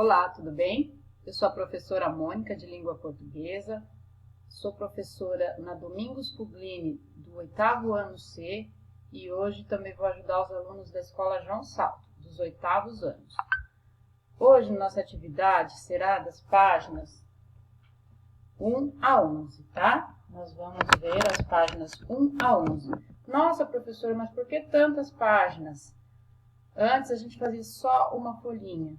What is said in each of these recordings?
Olá, tudo bem? Eu sou a professora Mônica de Língua Portuguesa, sou professora na Domingos Puglini do 8º ano C e hoje também vou ajudar os alunos da Escola João Salto, dos 8º anos. Hoje nossa atividade será das páginas 1 a 11, tá? Nós vamos ver as páginas 1 a 11. Nossa, professora, mas por que tantas páginas? Antes a gente fazia só uma folhinha.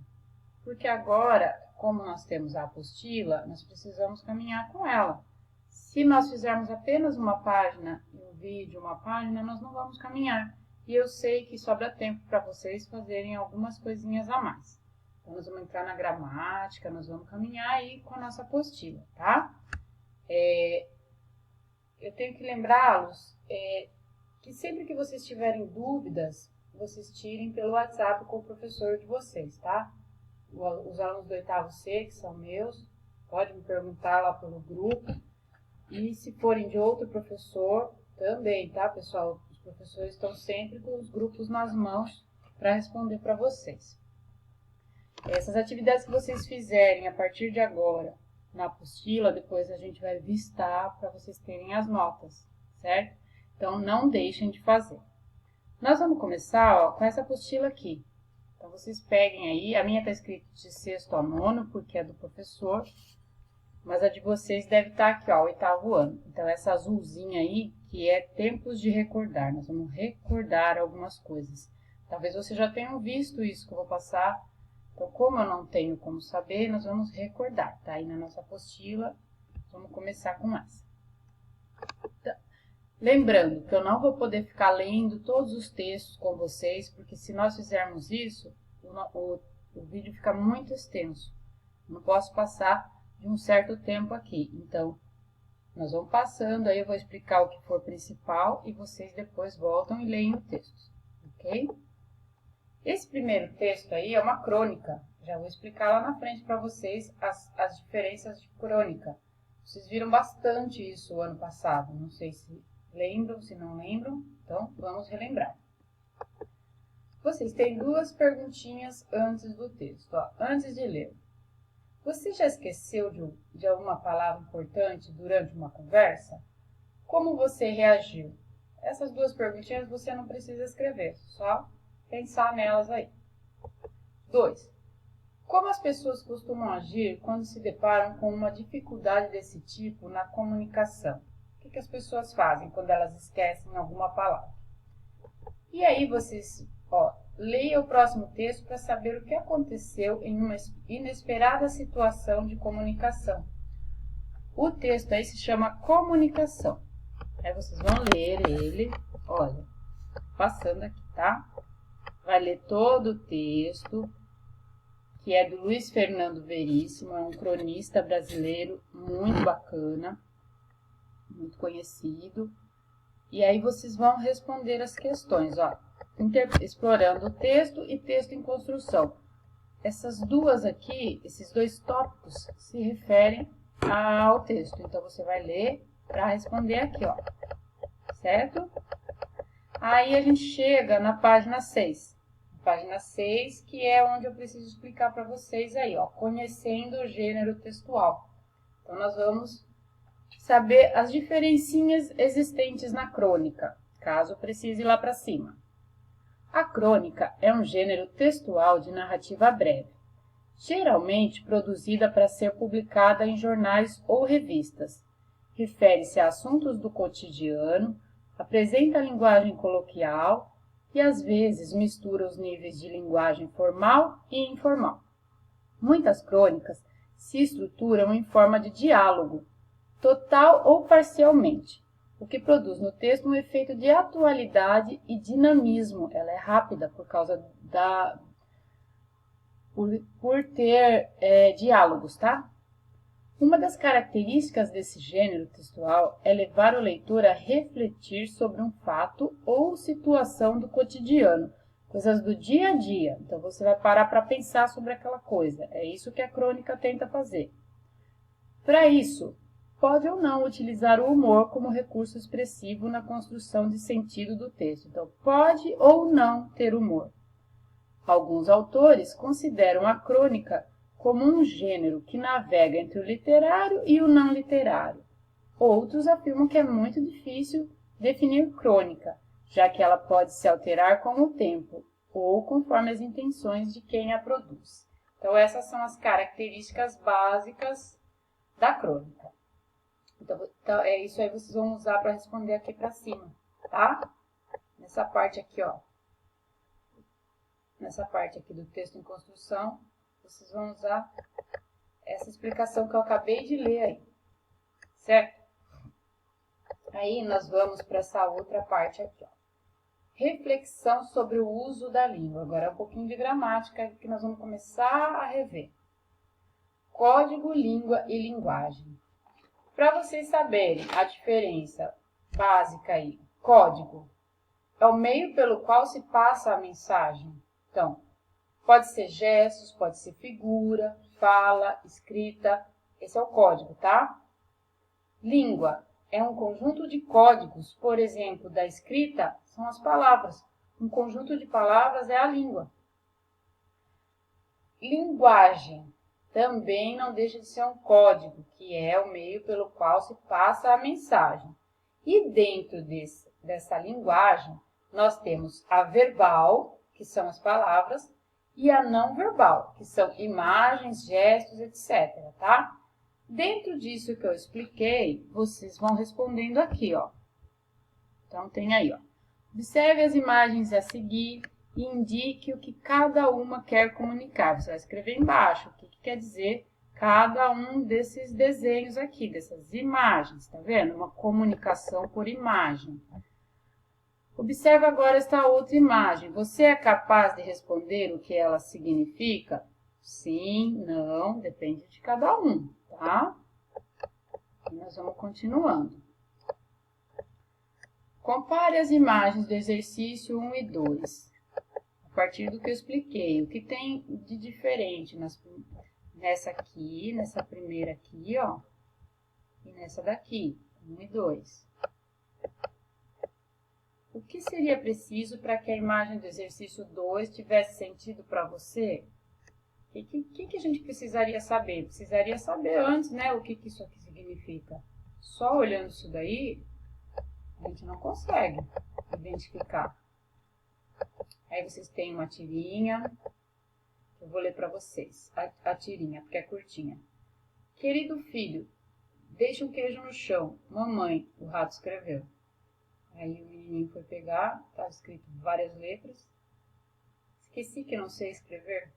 Porque agora, como nós temos a apostila, nós precisamos caminhar com ela. Se nós fizermos apenas uma página e um vídeo, uma página, nós não vamos caminhar. E eu sei que sobra tempo para vocês fazerem algumas coisinhas a mais. Então, nós vamos entrar na gramática, nós vamos caminhar aí com a nossa apostila, tá? Eu tenho que lembrá-los que sempre que vocês tiverem dúvidas, vocês tirem pelo WhatsApp com o professor de vocês, tá? Os alunos do 8º C, que são meus, pode me perguntar lá pelo grupo. E se forem de outro professor, também, tá, pessoal? Os professores estão sempre com os grupos nas mãos para responder para vocês. Essas atividades que vocês fizerem a partir de agora na apostila, depois a gente vai vistar para vocês terem as notas, certo? Então, não deixem de fazer. Nós vamos começar com essa apostila aqui. Então, vocês peguem aí, a minha está escrita de 6º a 9º, porque é do professor, mas a de vocês deve estar aqui, ó, 8º ano. Então, essa azulzinha aí, que é tempos de recordar, nós vamos recordar algumas coisas. Talvez vocês já tenham visto isso que eu vou passar, então, como eu não tenho como saber, nós vamos recordar, tá? Aí na nossa apostila, vamos começar com essa. Então, lembrando que eu não vou poder ficar lendo todos os textos com vocês, porque se nós fizermos isso, o vídeo fica muito extenso. Não posso passar de um certo tempo aqui. Então, nós vamos passando, aí eu vou explicar o que for principal e vocês depois voltam e leem o texto, ok? Esse primeiro texto aí é uma crônica. Já vou explicar lá na frente para vocês as diferenças de crônica. Vocês viram bastante isso o ano passado, não sei se lembram, se não lembram, então vamos relembrar. Vocês têm duas perguntinhas antes do texto, ó, antes de ler. Você já esqueceu de alguma palavra importante durante uma conversa? Como você reagiu? Essas duas perguntinhas você não precisa escrever, só pensar nelas aí. 2. Como as pessoas costumam agir quando se deparam com uma dificuldade desse tipo na comunicação? O que as pessoas fazem quando elas esquecem alguma palavra? E aí vocês, leiam o próximo texto para saber o que aconteceu em uma inesperada situação de comunicação. O texto aí se chama Comunicação. Aí vocês vão ler ele, olha, passando aqui, tá? Vai ler todo o texto, que é do Luiz Fernando Veríssimo, é um cronista brasileiro muito bacana, muito conhecido. E aí vocês vão responder as questões, ó, explorando o texto e texto em construção. Essas duas aqui, esses dois tópicos, se referem ao texto. Então, você vai ler para responder aqui, ó, certo? Aí a gente chega na página 6. Página 6, que é onde eu preciso explicar para vocês aí, ó, conhecendo o gênero textual. Então, nós vamos saber as diferencinhas existentes na crônica, caso precise ir lá para cima. A crônica é um gênero textual de narrativa breve, geralmente produzida para ser publicada em jornais ou revistas. Refere-se a assuntos do cotidiano, apresenta linguagem coloquial e, às vezes, mistura os níveis de linguagem formal e informal. Muitas crônicas se estruturam em forma de diálogo, total ou parcialmente, o que produz no texto um efeito de atualidade e dinamismo. Ela é rápida por causa por ter diálogos, tá? Uma das características desse gênero textual é levar o leitor a refletir sobre um fato ou situação do cotidiano, coisas do dia a dia. Então, você vai parar para pensar sobre aquela coisa. É isso que a crônica tenta fazer. Para isso, pode ou não utilizar o humor como recurso expressivo na construção de sentido do texto. Então, pode ou não ter humor. Alguns autores consideram a crônica como um gênero que navega entre o literário e o não literário. Outros afirmam que é muito difícil definir crônica, já que ela pode se alterar com o tempo ou conforme as intenções de quem a produz. Então, essas são as características básicas da crônica. Então, é isso aí, vocês vão usar para responder aqui para cima, tá? Nessa parte aqui, ó. Nessa parte aqui do texto em construção, vocês vão usar essa explicação que eu acabei de ler aí, certo? Aí, nós vamos para essa outra parte aqui, ó. Reflexão sobre o uso da língua. Agora é um pouquinho de gramática que nós vamos começar a rever. Código, língua e linguagem. Para vocês saberem a diferença básica aí, código é o meio pelo qual se passa a mensagem. Então, pode ser gestos, pode ser figura, fala, escrita. Esse é o código, tá? Língua é um conjunto de códigos, por exemplo, da escrita são as palavras. Um conjunto de palavras é a língua. Linguagem também não deixa de ser um código, que é o meio pelo qual se passa a mensagem. E dentro dessa linguagem, nós temos a verbal, que são as palavras, e a não verbal, que são imagens, gestos, etc, tá? Dentro disso que eu expliquei, vocês vão respondendo aqui, ó. Então, tem aí, ó. Observe as imagens a seguir e indique o que cada uma quer comunicar. Você vai escrever embaixo o que quer dizer cada um desses desenhos aqui, dessas imagens, tá vendo? Uma comunicação por imagem. Observe agora esta outra imagem. Você é capaz de responder o que ela significa? Sim, não, depende de cada um, tá? E nós vamos continuando. Compare as imagens do exercício 1 e 2. A partir do que eu expliquei, o que tem de diferente nessa aqui, nessa primeira aqui, ó, e nessa daqui, 1 e 2. O que seria preciso para que a imagem do exercício 2 tivesse sentido para você? O que a gente precisaria saber? Precisaria saber antes, né, o que isso aqui significa. Só olhando isso daí, a gente não consegue identificar. Aí vocês têm uma tirinha, eu vou ler para vocês, a tirinha, porque é curtinha. Querido filho, deixe um queijo no chão. Mamãe, o rato escreveu. Aí o menininho foi pegar, estava escrito várias letras. Esqueci que não sei escrever.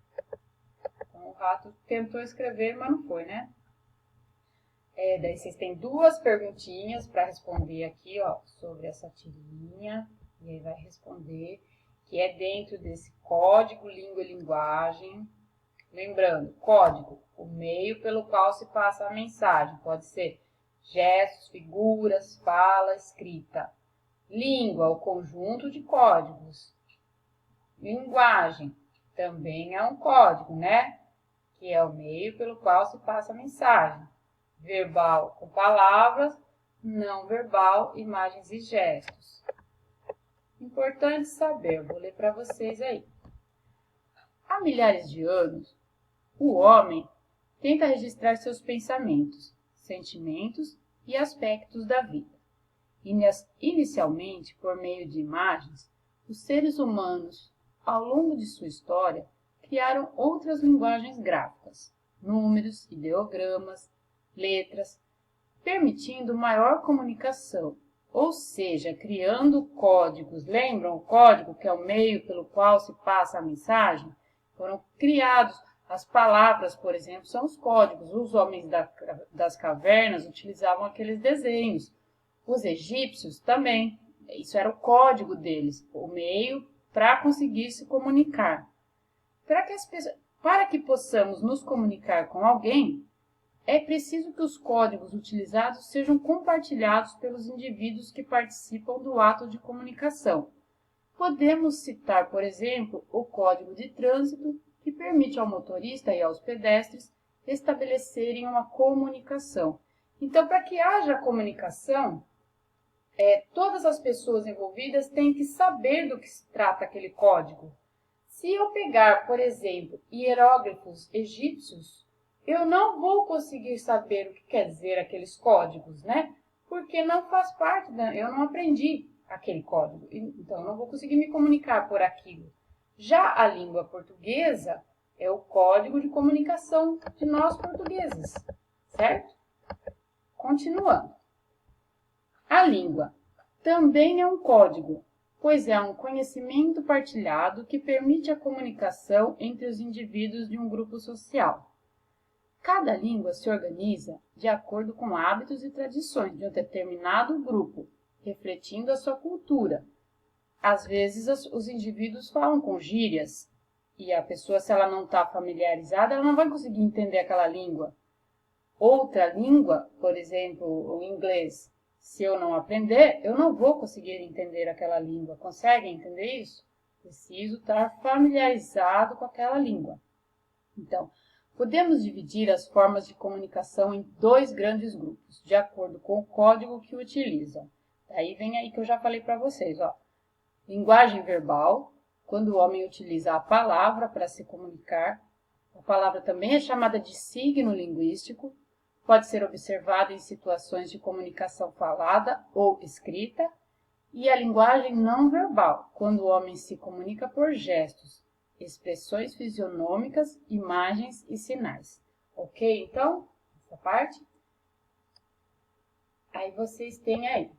Então o rato tentou escrever, mas não foi, né? Daí vocês têm duas perguntinhas para responder aqui, ó, sobre essa tirinha. E aí vai responder que é dentro desse código, língua e linguagem. Lembrando, código, o meio pelo qual se passa a mensagem. Pode ser gestos, figuras, fala, escrita. Língua, o conjunto de códigos. Linguagem, também é um código, né? Que é o meio pelo qual se passa a mensagem. Verbal com palavras, não verbal, imagens e gestos. Importante saber, eu vou ler para vocês aí. Há milhares de anos, o homem tenta registrar seus pensamentos, sentimentos e aspectos da vida. Inicialmente, por meio de imagens, os seres humanos, ao longo de sua história, criaram outras linguagens gráficas, números, ideogramas, letras, permitindo maior comunicação, ou seja, criando códigos. Lembram o código, que é o meio pelo qual se passa a mensagem? Foram criados. As palavras, por exemplo, são os códigos. Os homens das cavernas utilizavam aqueles desenhos. Os egípcios também. Isso era o código deles, o meio para conseguir se comunicar. Para que possamos nos comunicar com alguém, é preciso que os códigos utilizados sejam compartilhados pelos indivíduos que participam do ato de comunicação. Podemos citar, por exemplo, o Código de Trânsito, que permite ao motorista e aos pedestres estabelecerem uma comunicação. Então, para que haja comunicação, todas as pessoas envolvidas têm que saber do que se trata aquele código. Se eu pegar, por exemplo, hieróglifos egípcios, eu não vou conseguir saber o que quer dizer aqueles códigos, né? Porque não faz parte, eu não aprendi aquele código, então eu não vou conseguir me comunicar por aquilo. Já a língua portuguesa é o código de comunicação de nós portugueses, certo? Continuando. A língua também é um código, pois é um conhecimento partilhado que permite a comunicação entre os indivíduos de um grupo social. Cada língua se organiza de acordo com hábitos e tradições de um determinado grupo, refletindo a sua cultura. Às vezes, os indivíduos falam com gírias, e a pessoa, se ela não está familiarizada, ela não vai conseguir entender aquela língua. Outra língua, por exemplo, o inglês, se eu não aprender, eu não vou conseguir entender aquela língua. Conseguem entender isso? Preciso estar familiarizado com aquela língua. Então, podemos dividir as formas de comunicação em dois grandes grupos, de acordo com o código que utilizam. Daí vem aí que eu já falei para vocês, ó. Linguagem verbal, quando o homem utiliza a palavra para se comunicar. A palavra também é chamada de signo linguístico, pode ser observada em situações de comunicação falada ou escrita. E a linguagem não verbal, quando o homem se comunica por gestos, expressões fisionômicas, imagens e sinais. Ok? Então, essa parte. Aí vocês têm aí.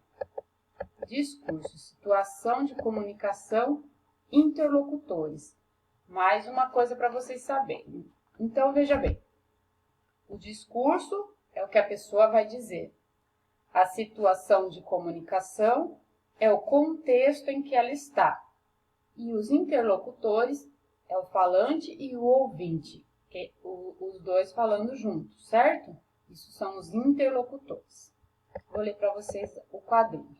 Discurso, situação de comunicação, interlocutores. Mais uma coisa para vocês saberem. Então, veja bem. O discurso é o que a pessoa vai dizer. A situação de comunicação é o contexto em que ela está. E os interlocutores é o falante e o ouvinte, os dois falando juntos, certo? Isso são os interlocutores. Vou ler para vocês o quadrinho.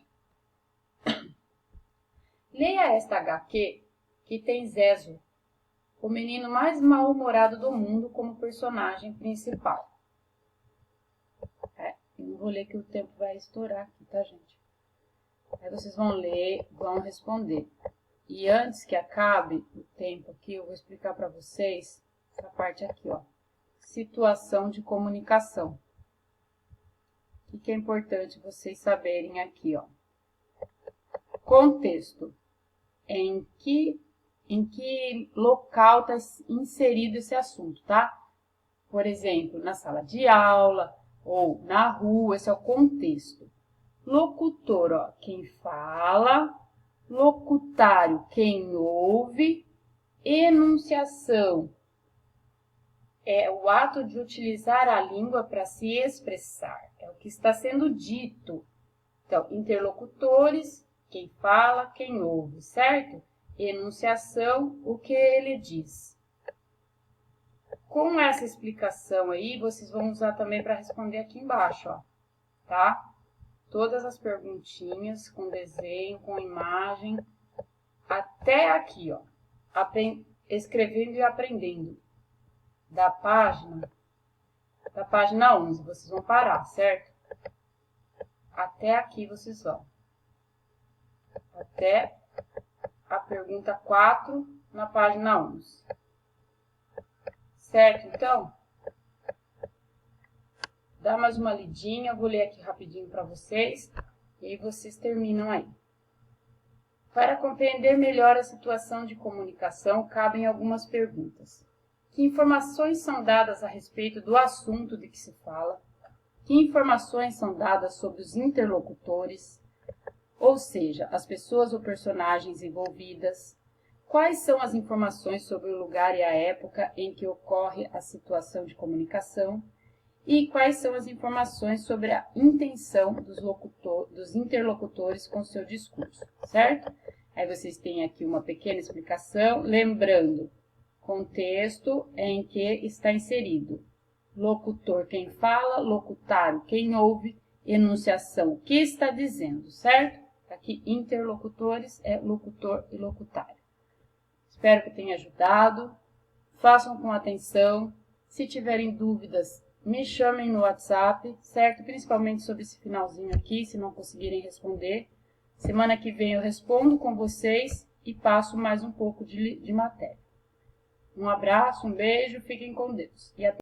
Leia esta HQ que tem Zezo, o menino mais mal-humorado do mundo, como personagem principal. Eu não vou ler que o tempo vai estourar aqui, tá, gente? Aí vocês vão ler, vão responder. E antes que acabe o tempo aqui, eu vou explicar para vocês essa parte aqui, ó. Situação de comunicação. O que é importante vocês saberem aqui, ó. Contexto. Em que local está inserido esse assunto, tá? Por exemplo, na sala de aula ou na rua, esse é o contexto. Locutor, ó, quem fala. Locutário, quem ouve. Enunciação é o ato de utilizar a língua para se expressar. É o que está sendo dito. Então, interlocutores, quem fala, quem ouve, certo? Enunciação, o que ele diz. Com essa explicação aí, vocês vão usar também para responder aqui embaixo, ó, tá? Todas as perguntinhas com desenho, com imagem, até aqui, ó, escrevendo e aprendendo. Da página 11, vocês vão parar, certo? Até aqui vocês vão. Até a pergunta 4 na página 11. Certo, então? Dá mais uma lidinha, eu vou ler aqui rapidinho para vocês e aí vocês terminam aí. Para compreender melhor a situação de comunicação, cabem algumas perguntas. Que informações são dadas a respeito do assunto de que se fala? Que informações são dadas sobre os interlocutores? Ou seja, as pessoas ou personagens envolvidas? Quais são as informações sobre o lugar e a época em que ocorre a situação de comunicação? E quais são as informações sobre a intenção dos interlocutores com seu discurso, certo? Aí vocês têm aqui uma pequena explicação, lembrando, contexto em que está inserido. Locutor, quem fala, locutário, quem ouve, enunciação, o que está dizendo, certo? Aqui, interlocutores é locutor e locutário. Espero que tenha ajudado. Façam com atenção. Se tiverem dúvidas, me chamem no WhatsApp, certo? Principalmente sobre esse finalzinho aqui, se não conseguirem responder. Semana que vem eu respondo com vocês e passo mais um pouco de matéria. Um abraço, um beijo, fiquem com Deus. E até